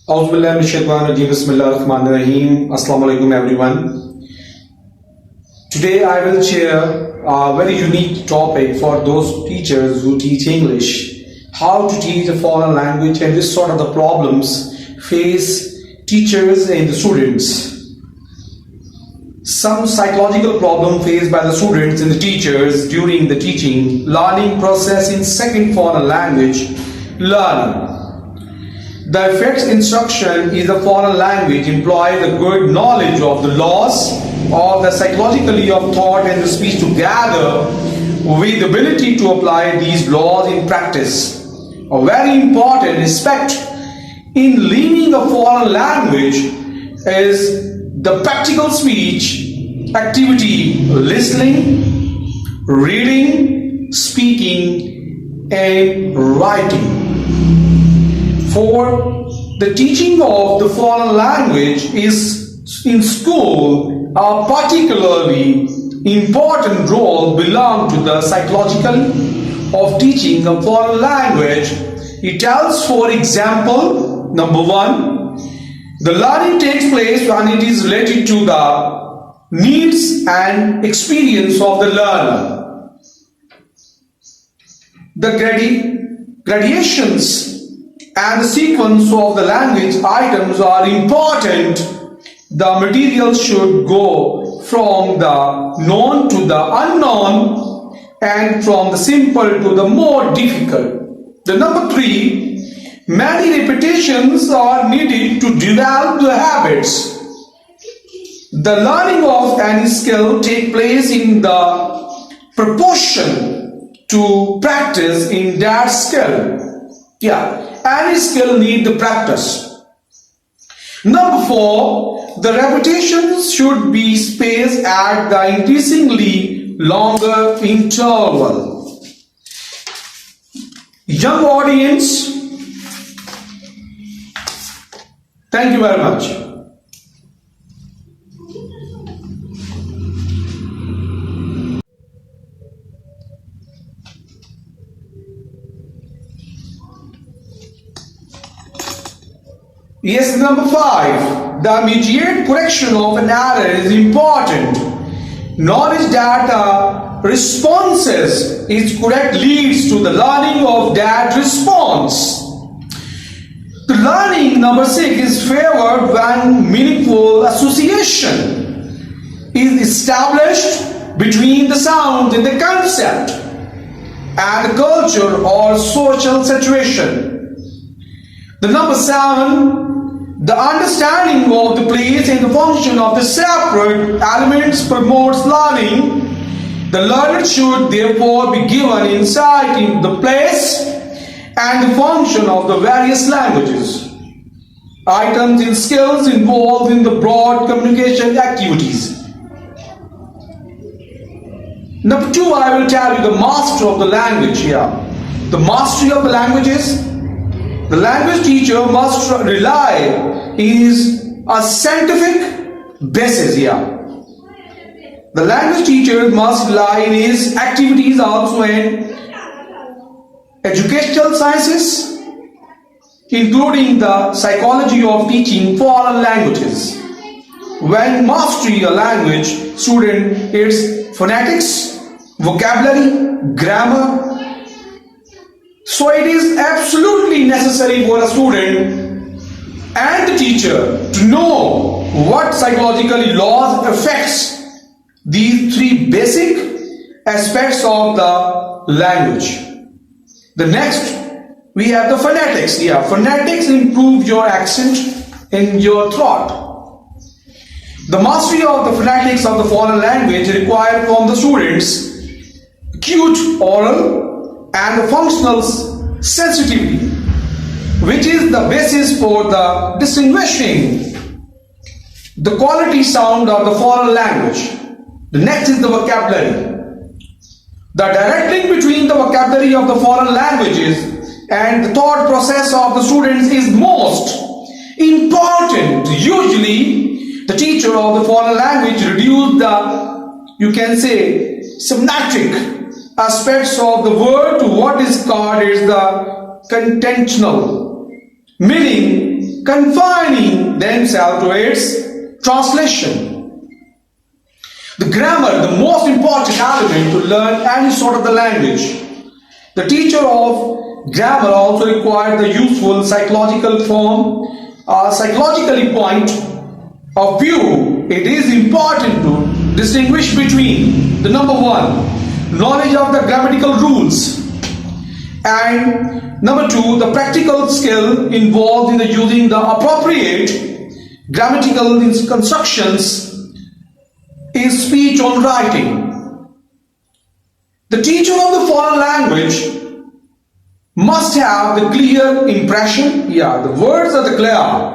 Bismillahirrahmanirrahim. Assalamu alaikum everyone. Today I will share a very unique topic for those teachers who teach English. How to teach a foreign language and this sort of the problems face teachers and the students. Some psychological problem faced by the students and the teachers during the teaching, learning process in second foreign language, learning. The effects instruction is a foreign language implies a good knowledge of the laws or the psychologically of thought and the speech together with the ability to apply these laws in practice. A very important aspect in learning a foreign language is the practical speech activity, listening, reading, speaking and writing. For the teaching of the foreign language is in school a particularly important role belongs to the psychological of teaching a foreign language. It tells, for example, number one, the learning takes place when it is related to the needs and experience of the learner. The gradations and the sequence of the language items are important. The material should go from the known to the unknown and from the simple to the more difficult. The number three, many repetitions are needed to develop the habits. The learning of any skill takes place in the proportion to practice in that skill. Any skill need the practice. Number four, the repetitions should be spaced at the increasingly longer interval. Young audience, thank you very much. Yes, number five, the immediate correction of an error is important. Knowledge that responses is correct leads to the learning of that response. The learning, number six, is favored when meaningful association is established between the sound and the concept and the culture or social situation. The number seven, the understanding of the place and the function of the separate elements promotes learning. The learner should therefore be given insight into the place and the function of the various languages. Items and skills involved in the broad communication activities. Number two, I will tell you the master of the language here. The mastery of the languages. The language teacher must rely is a scientific basis here. The language teacher must rely in his activities also in educational sciences, including the psychology of teaching foreign languages. When mastering a language, student its phonetics, vocabulary, grammar. So it is absolutely necessary for a student and the teacher to know what psychological laws affects these three basic aspects of the language. The next, we have the phonetics. Phonetics improve your accent and your throat. The mastery of the phonetics of the foreign language required from the students acute oral and the functional sensitivity, which is the basis for the distinguishing the quality sound of the foreign language. The next is the vocabulary. The direct link between the vocabulary of the foreign languages and the thought process of the students is most important. Usually, the teacher of the foreign language reduce the, you can say, semantic aspects of the word to what is called as the contentional, meaning confining themselves to its translation. The grammar, the most important element to learn any sort of the language. The teacher of grammar also required the useful psychological psychologically point of view. It is important to distinguish between the number one, knowledge of the grammatical rules, and number two, the practical skill involved in the using the appropriate grammatical constructions in speech or writing. The teacher of the foreign language must have the clear impression, the words are the clear,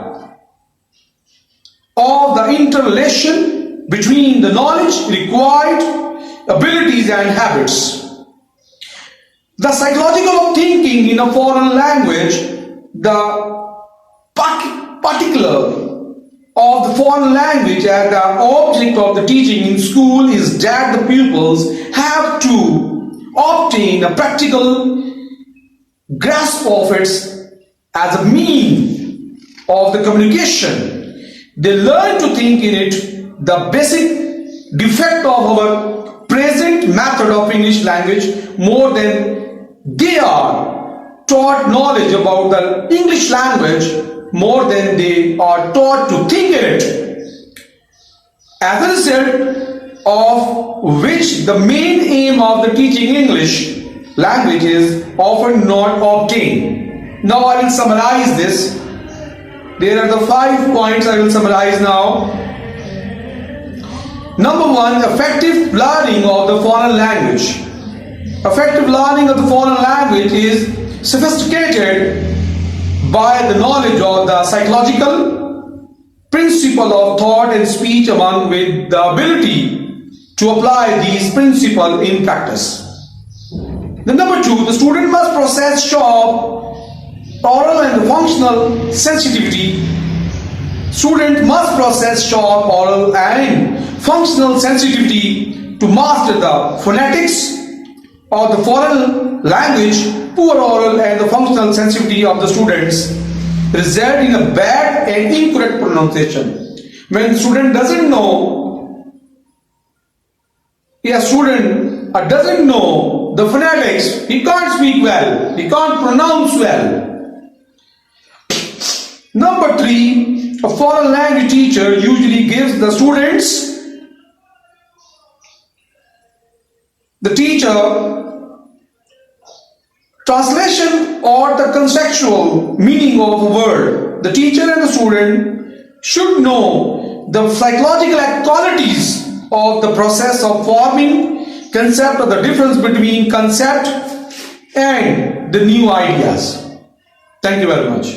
of the interrelation between the knowledge required, abilities and habits. The psychological of thinking in a foreign language, the particular of the foreign language as the object of the teaching in school is that the pupils have to obtain a practical grasp of it as a mean of the communication. They learn to think in it the basic defect of our present method of English language more than they are taught knowledge about the English language more than they are taught to think in it. As a result of which the main aim of the teaching English language is often not obtained. Now I will summarize this. There are the 5 points I will summarize now. Number one, effective learning of the foreign language. Effective learning of the foreign language is sophisticated by the knowledge of the psychological principle of thought and speech along with the ability to apply these principles in practice. The number two, the student must possess sharp oral and functional sensitivity. Student must possess sharp oral and functional sensitivity to master the phonetics of the foreign language. Poor oral and the functional sensitivity of the students result in a bad and incorrect pronunciation. When student doesn't know, student doesn't know the phonetics, he can't speak well, he can't pronounce well. Number three, a foreign language teacher usually gives the students translation or the conceptual meaning of a word. The teacher and the student should know the psychological qualities of the process of forming concept, of the difference between concept and the new ideas. Thank you very much.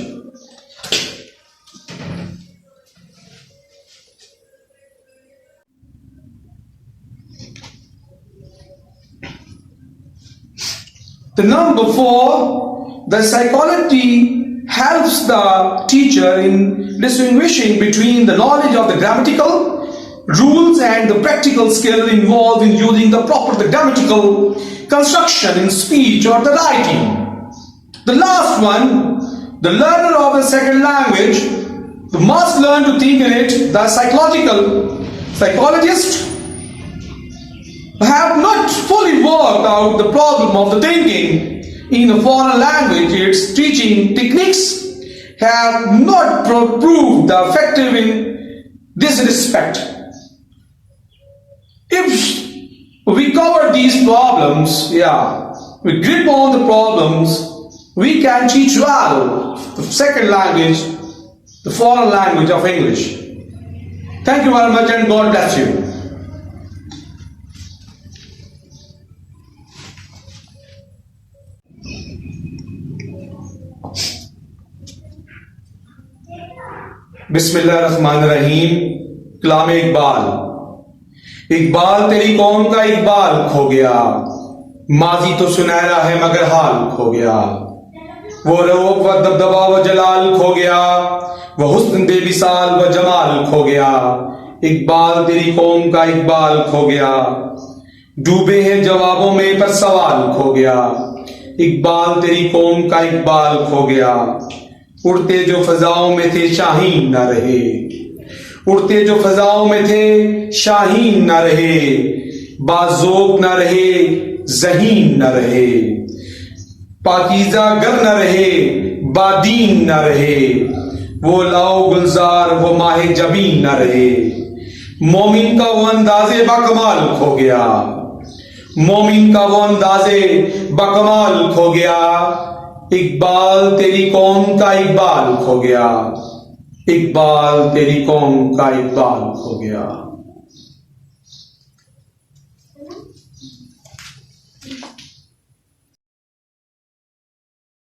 The number four, the psychology helps the teacher in distinguishing between the knowledge of the grammatical rules and the practical skill involved in using the proper grammatical construction in speech or the writing. The last one, the learner of the second language must learn to think in it. The psychologists have not fully worked out the problem of the thinking in a foreign language. Its teaching techniques have not proved effective in this respect. If we cover these problems, we grip on the problems, we can teach well the second language, the foreign language of English. Thank you very much and God bless you. बिस्मिल्लाहिर्रहमानिर्रहीम। कलाम इकबाल। इकबाल तेरी कौम का इकबाल खो गया, माजी तो सुनहरा है मगर हाल खो गया। वो रौक व दबदबा व जलाल खो गया, वो हुस्न बेमिसाल व जमाल खो गया। इकबाल तेरी कौम का इकबाल खो गया, डूबे हैं जवाबों में पर सवाल खो गया। इकबाल तेरी कौम का इकबाल खो गया, उड़ते जो फजाओं में थे शाहीन न रहे, उड़ते जो फजाओं में थे शाहीन न रहे, बाज़ोक न रहे ज़हीन न रहे, पाकीज़ा गर न रहे बादीन न रहे, वो लाओ गुलजार वो माहे जबीन न रहे। मोमिन का वो अंदाज़े बकमाल खो गया, मोमिन का वो अंदाज़े बकमाल खो गया, इकबाल तेरी कौम का इकबाल खो गया, इकबाल तेरी कौम का इकबाल खो गया।